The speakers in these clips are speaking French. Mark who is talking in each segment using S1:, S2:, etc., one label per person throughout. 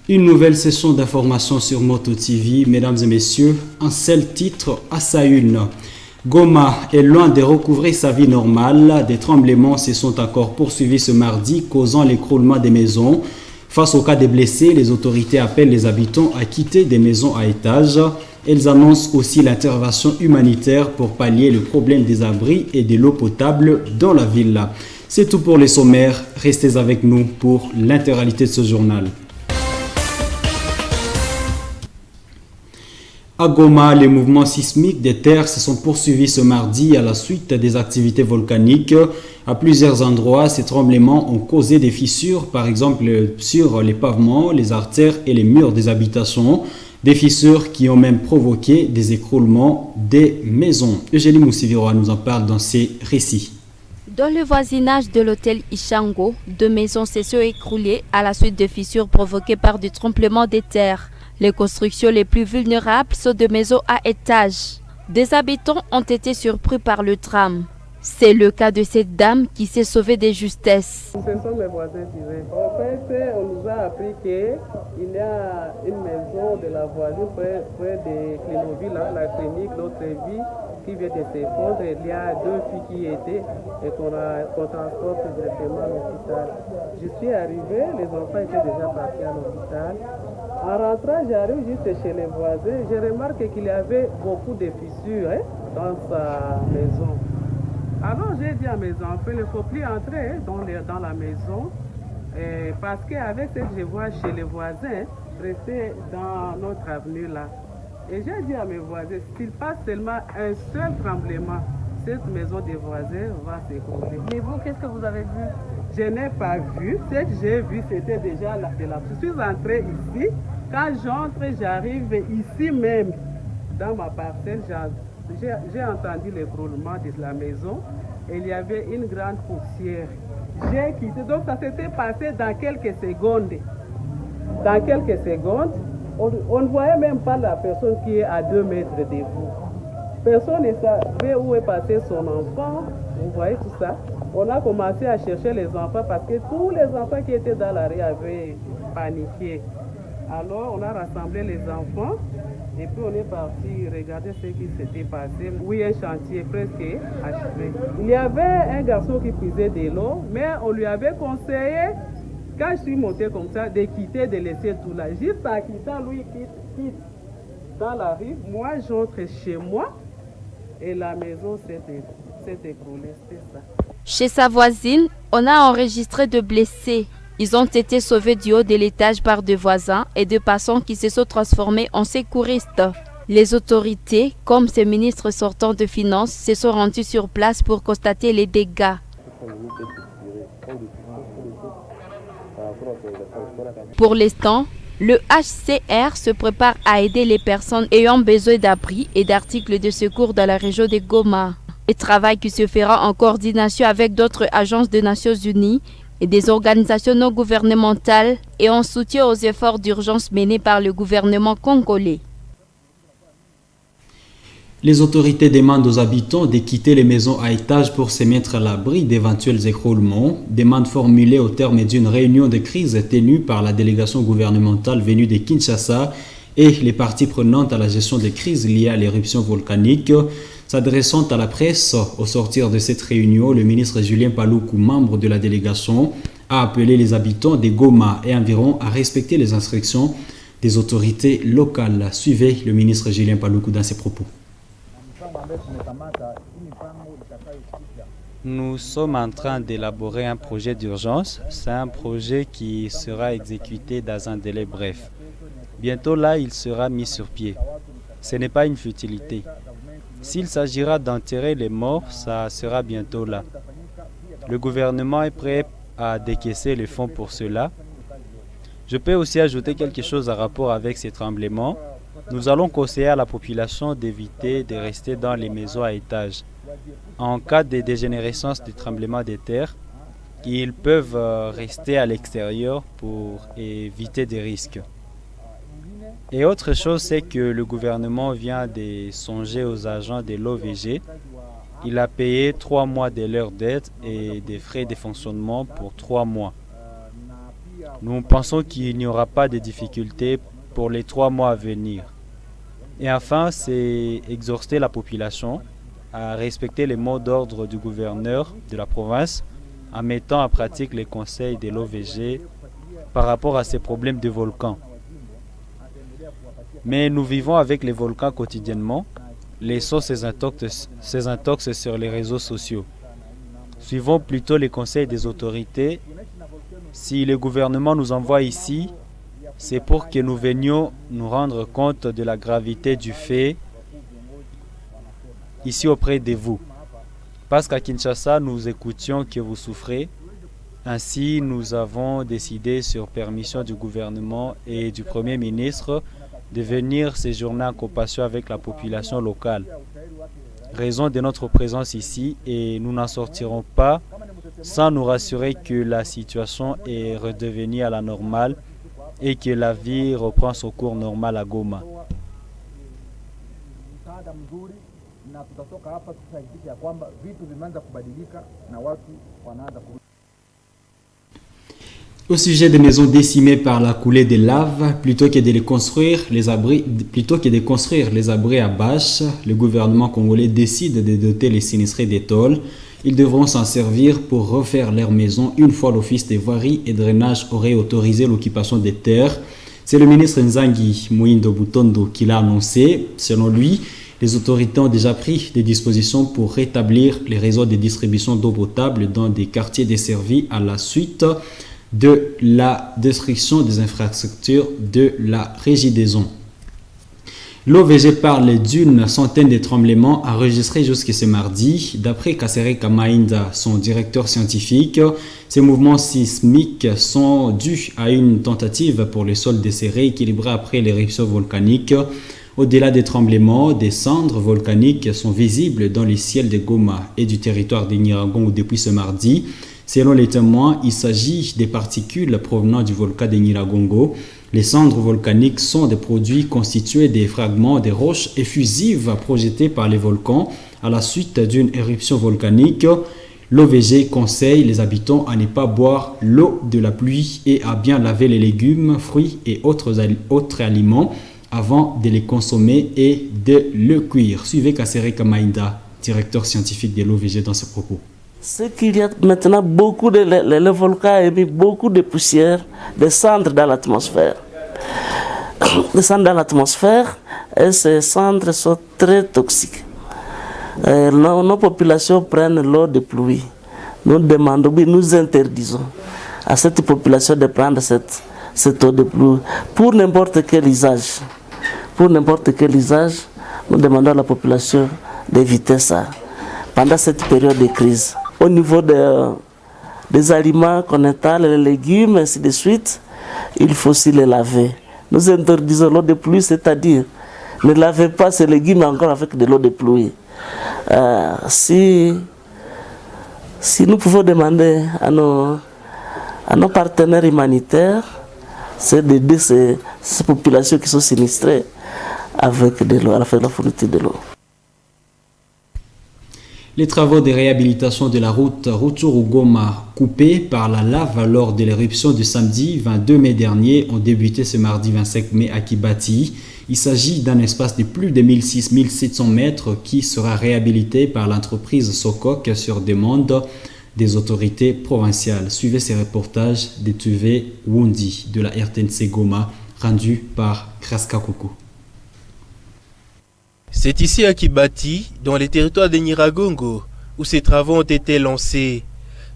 S1: Une nouvelle session d'information sur Moto TV, mesdames et messieurs, un seul titre à sa une. Goma est loin de recouvrer sa vie normale. Des tremblements se sont encore poursuivis ce mardi, causant l'écroulement des maisons. Face au cas des blessés, les autorités appellent les habitants à quitter des maisons à étages. Elles annoncent aussi l'intervention humanitaire pour pallier le problème des abris et de l'eau potable dans la ville. C'est tout pour les sommaires. Restez avec nous pour l'intégralité de ce journal. À Goma, les mouvements sismiques des terres se sont poursuivis ce mardi à la suite des activités volcaniques. À plusieurs endroits, ces tremblements ont causé des fissures, par exemple sur les pavements, les artères et les murs des habitations. Des fissures qui ont même provoqué des écroulements des maisons. Eugénie Moussiviroa nous en parle dans ses récits.
S2: Dans le voisinage de l'hôtel Ishango, 2 maisons se sont écroulées à la suite de fissures provoquées par du tremblement des terres. Les constructions les plus vulnérables sont des maisons à étages. Des habitants ont été surpris par le drame. C'est le cas de cette dame qui s'est sauvée de justesse.
S3: Ce sont mes voisins directs. En fait, on nous a appris qu'il y a une maison de la voisine près de Clénoville, la clinique, l'autre vie, qui vient de s'effondrer. Il y a 2 filles qui y étaient et qu'on transporte directement à l'hôpital. Je suis arrivé, les enfants étaient déjà partis à l'hôpital. En rentrant, j'arrive juste chez les voisins. Je remarque qu'il y avait beaucoup de fissures dans sa maison. Alors j'ai dit à mes enfants, il ne faut plus entrer dans la maison parce qu'avec ce que je vois chez les voisins, rester dans notre avenue là. Et j'ai dit à mes voisins, s'il passe seulement un seul tremblement, cette maison des voisins va s'écrouler.
S4: Mais vous, qu'est-ce que vous avez vu?
S3: Je n'ai pas vu. Ce que j'ai vu, c'était déjà de la... Je suis entrée ici. Quand j'entre, j'arrive ici même, dans ma parcelle, j'ai entendu l'écroulement de la maison et il y avait une grande poussière. J'ai quitté, donc ça s'était passé dans quelques secondes. Dans quelques secondes, on ne voyait même pas la personne qui est à 2 mètres de vous. Personne ne savait où est passé son enfant. Vous voyez tout ça. On a commencé à chercher les enfants parce que tous les enfants qui étaient dans la rue avaient paniqué. Alors on a rassemblé les enfants. Et puis on est parti regarder ce qui s'était passé. Oui, un chantier presque achevé. Il y avait un garçon qui puisait de l'eau, mais on lui avait conseillé, quand je suis monté comme ça, de quitter, de laisser tout là. Juste en quittant, lui quitte dans la rue. Moi, j'entre chez moi et la maison s'est écroulée. C'était ça.
S2: Chez sa voisine, on a enregistré de blessés. Ils ont été sauvés du haut de l'étage par 2 voisins et 2 passants qui se sont transformés en secouristes. Les autorités, comme ce ministre sortant de finances, se sont rendus sur place pour constater les dégâts. Pour l'instant, le HCR se prépare à aider les personnes ayant besoin d'abris et d'articles de secours dans la région de Goma. Un travail qui se fera en coordination avec d'autres agences des Nations Unies et des organisations non gouvernementales et en soutien aux efforts d'urgence menés par le gouvernement congolais.
S1: Les autorités demandent aux habitants de quitter les maisons à étages pour se mettre à l'abri d'éventuels écroulements. Demande formulée au terme d'une réunion de crise tenue par la délégation gouvernementale venue de Kinshasa et les parties prenantes à la gestion des crises liées à l'éruption volcanique. S'adressant à la presse au sortir de cette réunion, le ministre Julien Paluku, membre de la délégation, a appelé les habitants de Goma et environ à respecter les instructions des autorités locales. Suivez le ministre Julien Paluku dans ses propos.
S5: Nous sommes en train d'élaborer un projet d'urgence. C'est un projet qui sera exécuté dans un délai bref. Bientôt là, il sera mis sur pied. Ce n'est pas une futilité. S'il s'agira d'enterrer les morts, ça sera bientôt là. Le gouvernement est prêt à décaisser les fonds pour cela. Je peux aussi ajouter quelque chose en rapport avec ces tremblements. Nous allons conseiller à la population d'éviter de rester dans les maisons à étages. En cas de dégénérescence des tremblements de terre, ils peuvent rester à l'extérieur pour éviter des risques. Et autre chose, c'est que le gouvernement vient de songer aux agents de l'OVG. Il a payé 3 mois de leur dette et des frais de fonctionnement pour 3 mois. Nous pensons qu'il n'y aura pas de difficultés pour les 3 mois à venir. Et enfin, c'est exhorter la population à respecter les mots d'ordre du gouverneur de la province en mettant en pratique les conseils de l'OVG par rapport à ces problèmes de volcans. Mais nous vivons avec les volcans quotidiennement. Laissons ces intox sur les réseaux sociaux. Suivons plutôt les conseils des autorités. Si le gouvernement nous envoie ici, c'est pour que nous venions nous rendre compte de la gravité du fait ici auprès de vous. Parce qu'à Kinshasa, nous écoutions que vous souffrez. Ainsi, nous avons décidé, sur permission du gouvernement et du Premier ministre, de venir séjourner en compassion avec la population locale. Raison de notre présence ici, et nous n'en sortirons pas sans nous rassurer que la situation est redevenue à la normale et que la vie reprend son cours normal à Goma.
S1: Au sujet des maisons décimées par la coulée des laves, plutôt que de construire les abris à bâches, le gouvernement congolais décide de doter les sinistrés des tôles. Ils devront s'en servir pour refaire leurs maisons une fois l'office des voiries et drainage aurait autorisé l'occupation des terres. C'est le ministre Nzangi Mwindo Butondo qui l'a annoncé. Selon lui, les autorités ont déjà pris des dispositions pour rétablir les réseaux de distribution d'eau potable dans des quartiers desservis à la suite de la destruction des infrastructures de la Régidaison. L'OVG parle d'une centaine de tremblements enregistrés jusqu'à ce mardi. D'après Kasereka Mainda, son directeur scientifique, ces mouvements sismiques sont dus à une tentative pour le sol desserré équilibré après l'éruption volcanique. Au-delà des tremblements, des cendres volcaniques sont visibles dans les ciels de Goma et du territoire de Nyiragongo depuis ce mardi. Selon les témoins, il s'agit des particules provenant du volcan de Nyiragongo. Les cendres volcaniques sont des produits constitués des fragments des roches effusives projetées par les volcans à la suite d'une éruption volcanique. L'OVG conseille les habitants à ne pas boire l'eau de la pluie et à bien laver les légumes, fruits et autres aliments avant de les consommer et de le cuire. Suivez Kasereka Mainda, directeur scientifique de l'OVG, dans ses propos.
S4: C'est qu'il y a maintenant le volcan a émis beaucoup de poussière, de cendres dans l'atmosphère. Les cendres dans l'atmosphère, et ces cendres sont très toxiques. Nos populations prennent l'eau de pluie. Nous demandons, nous interdisons à cette population de prendre cette eau de pluie pour n'importe quel usage. Pour n'importe quel usage, nous demandons à la population d'éviter ça pendant cette période de crise. Au niveau des aliments qu'on étale, les légumes, ainsi de suite, il faut aussi les laver. Nous interdisons l'eau de pluie, c'est-à-dire ne lavez pas ces légumes encore avec de l'eau de pluie. Si nous pouvons demander à nos partenaires humanitaires, c'est d'aider ces populations qui sont sinistrées avec de l'eau, à la fourniture de l'eau.
S1: Les travaux de réhabilitation de la route Rutshuru-Goma coupée par la lave lors de l'éruption du samedi 22 mai dernier ont débuté ce mardi 25 mai à Kibati. Il s'agit d'un espace de plus de 1600 mètres qui sera réhabilité par l'entreprise Sokok sur demande des autorités provinciales. Suivez ces reportages de Tuvé Wundi de la RTNC Goma rendu par Kraska Koko.
S6: C'est ici à Kibati, dans les territoires de Nyiragongo, où ces travaux ont été lancés.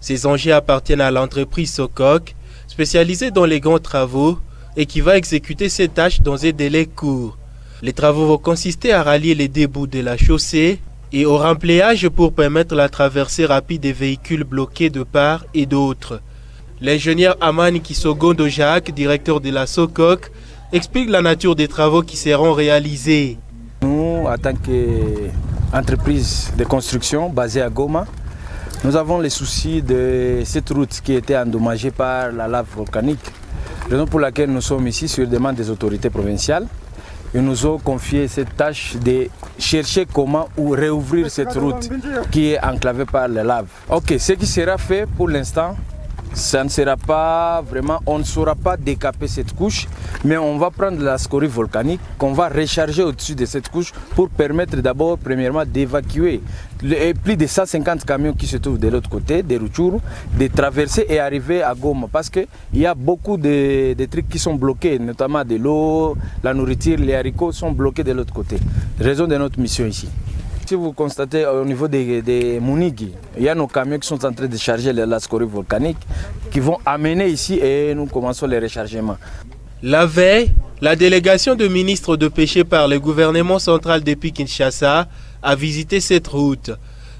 S6: Ces engins appartiennent à l'entreprise Sokok, spécialisée dans les grands travaux et qui va exécuter ces tâches dans un délai court. Les travaux vont consister à rallier les débouts de la chaussée et au remplayage pour permettre la traversée rapide des véhicules bloqués de part et d'autre. L'ingénieur Amani Kisogondo Jacques, directeur de la Sokok, explique la nature des travaux qui seront réalisés.
S7: Nous, en tant qu'entreprise de construction basée à Goma, nous avons les soucis de cette route qui était endommagée par la lave volcanique. Raison pour laquelle nous sommes ici sur demande des autorités provinciales. Ils nous ont confié cette tâche de chercher comment ou réouvrir cette route qui est enclavée par la lave. Ok, ce qui sera fait pour l'instant, ça ne sera pas vraiment, on ne saura pas décaper cette couche, mais on va prendre la scorie volcanique qu'on va recharger au-dessus de cette couche pour permettre d'abord, premièrement, d'évacuer plus de 150 camions qui se trouvent de l'autre côté, des Rutshuru, de traverser et arriver à Goma. Parce qu'il y a beaucoup de trucs qui sont bloqués, notamment de l'eau, la nourriture, les haricots sont bloqués de l'autre côté. Raison de notre mission ici. Si vous constatez au niveau des Mounigi, il y a nos camions qui sont en train de charger la scorie volcanique qui vont amener ici et nous commençons les rechargements.
S6: La veille, la délégation de ministres de pêche par le gouvernement central depuis Kinshasa a visité cette route.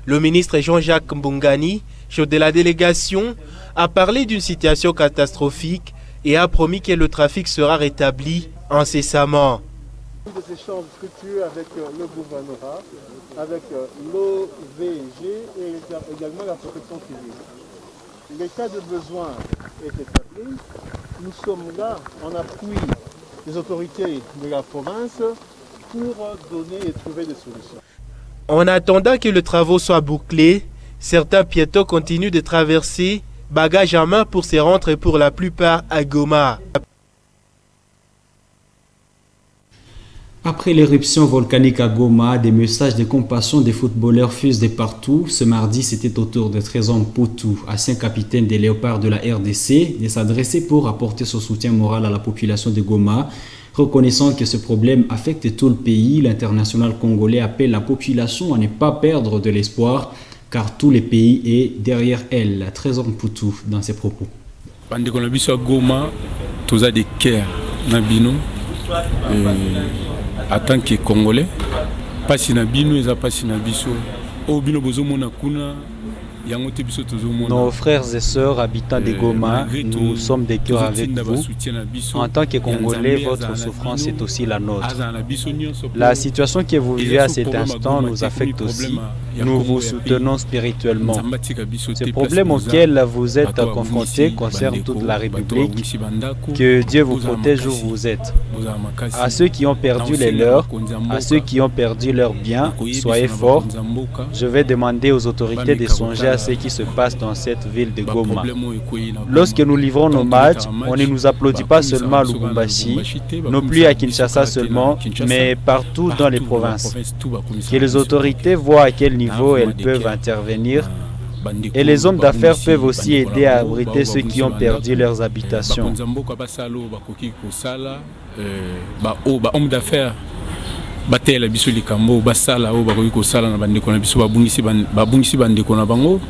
S6: Le ministre Jean-Jacques Mbungani, chef de la délégation, a parlé d'une situation catastrophique et a promis que le trafic sera rétabli incessamment.
S8: Des échanges fructueux avec le gouvernorat, avec l'OVG et également la protection civile. L'état de besoin est établi. Nous sommes là en appui des autorités de la province pour donner et trouver des solutions.
S6: En attendant que les travaux soient bouclés, certains piétons continuent de traverser bagages en main pour se rendre pour la plupart à Goma.
S1: Après l'éruption volcanique à Goma, des messages de compassion des footballeurs fusent de partout. Ce mardi, c'était au tour de Trésor Mputu, ancien capitaine des Léopards de la RDC, de s'adresser pour apporter son soutien moral à la population de Goma. Reconnaissant que ce problème affecte tout le pays, l'international congolais appelle la population à ne pas perdre de l'espoir, car tout le pays est derrière elle. Trésor Mputu dans ses propos.
S9: Pendant qu'on a vu sur Goma, tous a des cœurs, Nabino. En tant que Congolais, pas si Nabino, ils n'ont pas si Nabiso. Au Bino Bozomona Kuna.
S5: Nos frères et sœurs habitants de Goma, nous sommes des cœurs avec vous. En tant que Congolais, votre souffrance est aussi la nôtre. La situation que vous vivez à cet instant nous affecte aussi. Nous vous soutenons spirituellement. Ce problème auquel vous êtes confrontés concerne toute la République. Que Dieu vous protège où vous êtes. À ceux qui ont perdu les leurs, à ceux qui ont perdu leurs biens, soyez forts. Je vais demander aux autorités de songer à ce qui se passe dans cette ville de Goma. Lorsque nous livrons nos matchs, on ne nous applaudit pas seulement à Lubumbashi, non plus à Kinshasa seulement, mais partout dans les provinces. Que les autorités voient à quel niveau elles peuvent intervenir. Et les hommes d'affaires peuvent aussi aider à abriter ceux qui ont perdu leurs habitations.
S9: Batela biso likambo basala o bakoki kosala na bandeko na biso babungisi bandeko na bango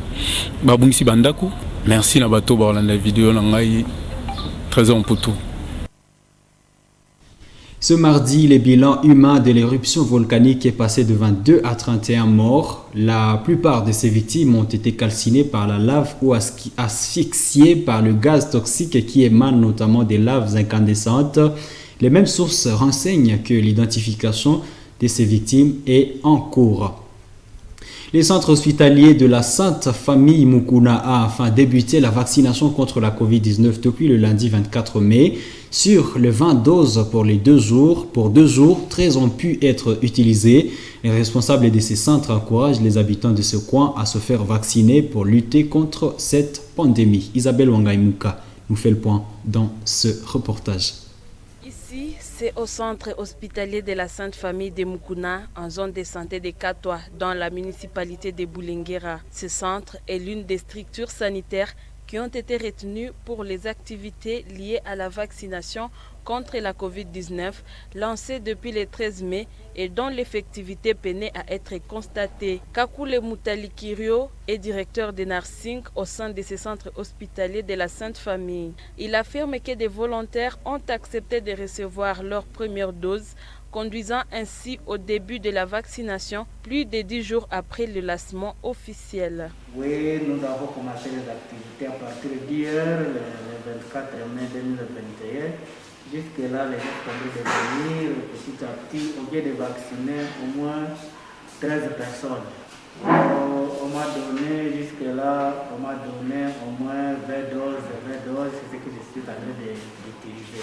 S9: babungisi bandako. Merci na bato ba olanda vidéo na ngai Trésor Mputu.
S1: Ce mardi, le bilan humain de l'éruption volcanique est passé de 22 à 31 morts. La plupart de ces victimes ont été calcinées par la lave ou asphyxiées par le gaz toxique qui émane notamment des laves incandescentes. Les mêmes sources renseignent que l'identification de ces victimes est en cours. Le centre hospitalier de la Sainte Famille Mukuna a enfin débuté la vaccination contre la Covid-19 depuis le lundi 24 mai. Sur les 20 doses pour 2 jours, 13 ont pu être utilisées. Les responsables de ces centres encouragent les habitants de ce coin à se faire vacciner pour lutter contre cette pandémie. Isabelle Wangaimuka nous fait le point dans ce reportage.
S10: C'est au centre hospitalier de la Sainte Famille de Mukuna, en zone de santé de Katwa, dans la municipalité de Bulengera. Ce centre est l'une des structures sanitaires qui ont été retenues pour les activités liées à la vaccination contre la Covid-19, lancée depuis le 13 mai et dont l'effectivité peinait à être constatée. Kakule Mutalikirio est directeur de nursing au sein de ce centre hospitalier de la Sainte Famille. Il affirme que des volontaires ont accepté de recevoir leur première dose, conduisant ainsi au début de la vaccination, plus de 10 jours après le lancement officiel.
S11: Oui, nous avons commencé les activités à partir d'hier, le 24 mai 2021. Jusque-là, les gens sont de venir petit à petit, au lieu de vacciner au moins 13 personnes. On m'a donné, jusque-là, on m'a donné au moins 20 doses, c'est ce que je suis en train d'utiliser.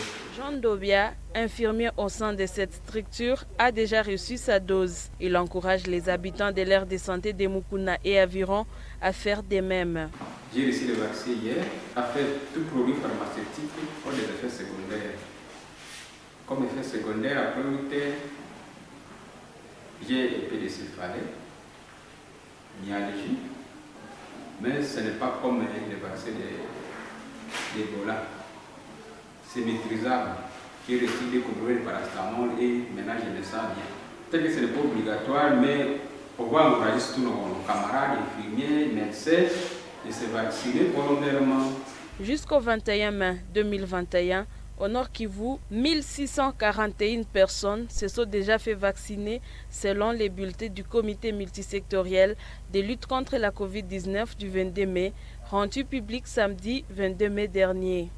S10: Ndobia, infirmier au sein de cette structure, a déjà reçu sa dose. Il encourage les habitants de l'aire de santé de Mukuna et environ à faire de même.
S12: J'ai reçu le vaccin hier. En fait, tout produit pharmaceutique ont des effets secondaires. Comme effet secondaire, après 8 heures, j'ai un peu de céphalée, myalgie, mais ce n'est pas comme le vaccin d'Ebola. C'est maîtrisable. J'ai reçu des comprimés de paracétamol et maintenant je me sens bien. Peut-être que ce n'est pas obligatoire, mais on va encourager tous nos camarades, infirmiers, médecins, de se vacciner volontairement.
S10: Jusqu'au 21 mai 2021, au Nord Kivu, 1641 personnes se sont déjà fait vacciner selon les bulletins du comité multisectoriel de lutte contre la COVID-19 du 22 mai, rendu public samedi 22 mai dernier.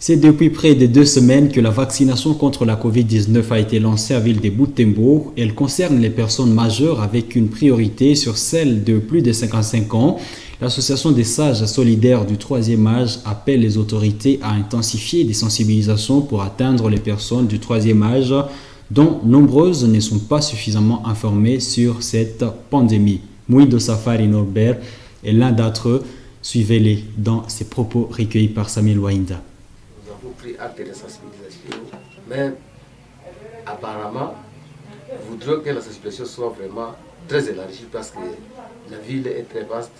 S1: C'est depuis près de 2 semaines que la vaccination contre la COVID-19 a été lancée à Ville de Butembo. Elle concerne les personnes majeures avec une priorité sur celles de plus de 55 ans. L'association des sages solidaires du 3e âge appelle les autorités à intensifier des sensibilisations pour atteindre les personnes du 3e âge dont nombreuses ne sont pas suffisamment informées sur cette pandémie. Mouido Safari Norbert est l'un d'entre eux. Suivez-les dans ses propos recueillis par Samuel Wainda.
S13: Pris acte de sensibilisation, mais apparemment, nous voudrions que la sensibilisation soit vraiment très élargie parce que la ville est très vaste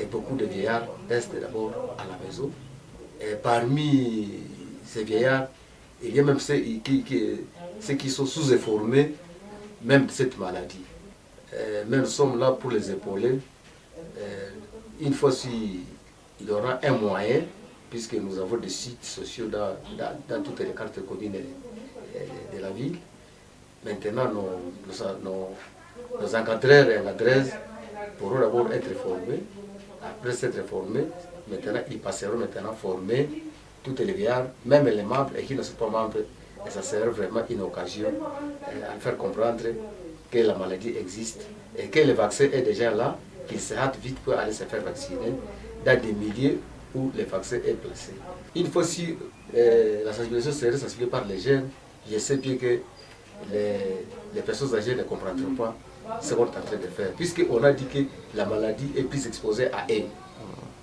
S13: et beaucoup de vieillards restent d'abord à la maison. Et parmi ces vieillards, il y a même ceux qui sont sous-informés, même de cette maladie. Mais nous sommes là pour les épauler. Une fois s'il y aura un moyen, puisque nous avons des sites sociaux dans toutes les cartes communes de la ville. Maintenant, nos encadreurs et encadreuses pourront d'abord être formés. Après s'être formés, maintenant, ils passeront maintenant former tous les vieillards, même les membres et qui ne sont pas membres. Et ça sera vraiment une occasion à faire comprendre que la maladie existe et que le vaccin est déjà là, qu'ils se hâtent vite pour aller se faire vacciner dans des milieux où le vaccin est placé. Une fois si la sensibilisation serait sensibilisée par les jeunes, je sais bien que les personnes âgées ne comprendront pas ce qu'on est en train de faire, puisqu'on a dit que la maladie est plus exposée à eux,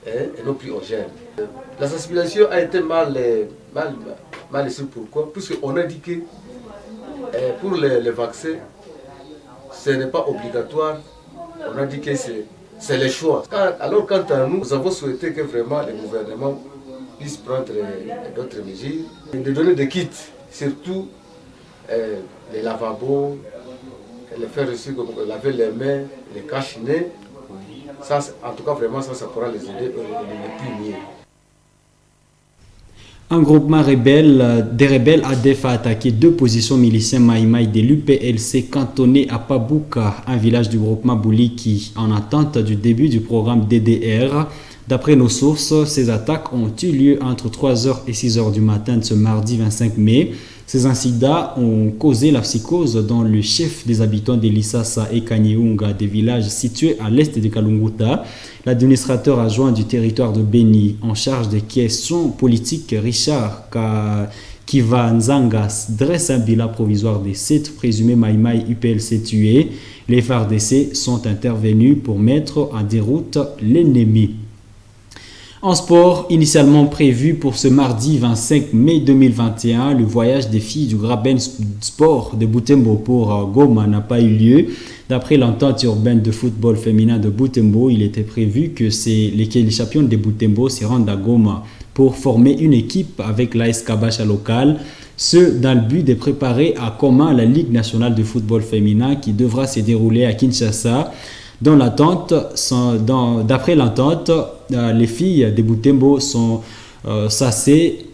S13: et non plus aux jeunes. La sensibilisation a été mal laissée. Pourquoi? Puisqu'on a dit que pour le vaccin, ce n'est pas obligatoire. On a dit que c'est le choix. Alors quant à nous, nous avons souhaité que vraiment le gouvernement puisse prendre d'autres mesures, de donner des kits, surtout les lavabos, les faire aussi laver les mains, les cache-nez. Ça, en tout cas, vraiment, ça pourra les aider les plus mieux.
S1: Un groupement des rebelles ADF a attaqué 2 positions miliciens Maïmaï de l'UPLC cantonnés à Pabuka, un village du groupement Bouliki, en attente du début du programme DDR. D'après nos sources, ces attaques ont eu lieu entre 3h et 6h du matin de ce mardi 25 mai. Ces incidents ont causé la psychose dans le chef des habitants de Lissasa et Kanyeunga, des villages situés à l'est de Kalunguta. L'administrateur adjoint du territoire de Beni en charge des questions politiques, Richard Kivanzangas, dresse un bilan provisoire des 7 présumés Maïmaï UPLC tués. Les FARDC sont intervenus pour mettre en déroute l'ennemi. En sport, initialement prévu pour ce mardi 25 mai 2021, le voyage des filles du Graben Sport de Butembo pour Goma n'a pas eu lieu. D'après l'entente urbaine de football féminin de Butembo, il était prévu que les champions de Butembo se rendent à Goma pour former une équipe avec l'AS Kabacha locale, ce dans le but de préparer à commun la Ligue nationale de football féminin qui devra se dérouler à Kinshasa. D'après l'entente, les filles de Butembo sont censées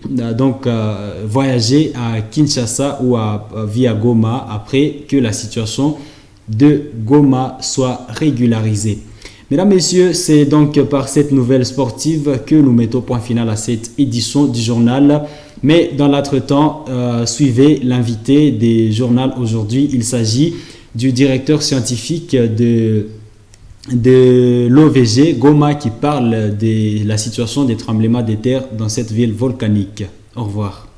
S1: voyager à Kinshasa ou via Goma après que la situation de Goma soit régularisée. Mesdames, Messieurs, c'est donc par cette nouvelle sportive que nous mettons point final à cette édition du journal. Mais dans l'entretemps, suivez l'invité du journal aujourd'hui. Il s'agit du directeur scientifique de l'OVG Goma qui parle de la situation des tremblements de terre dans cette ville volcanique. Au revoir.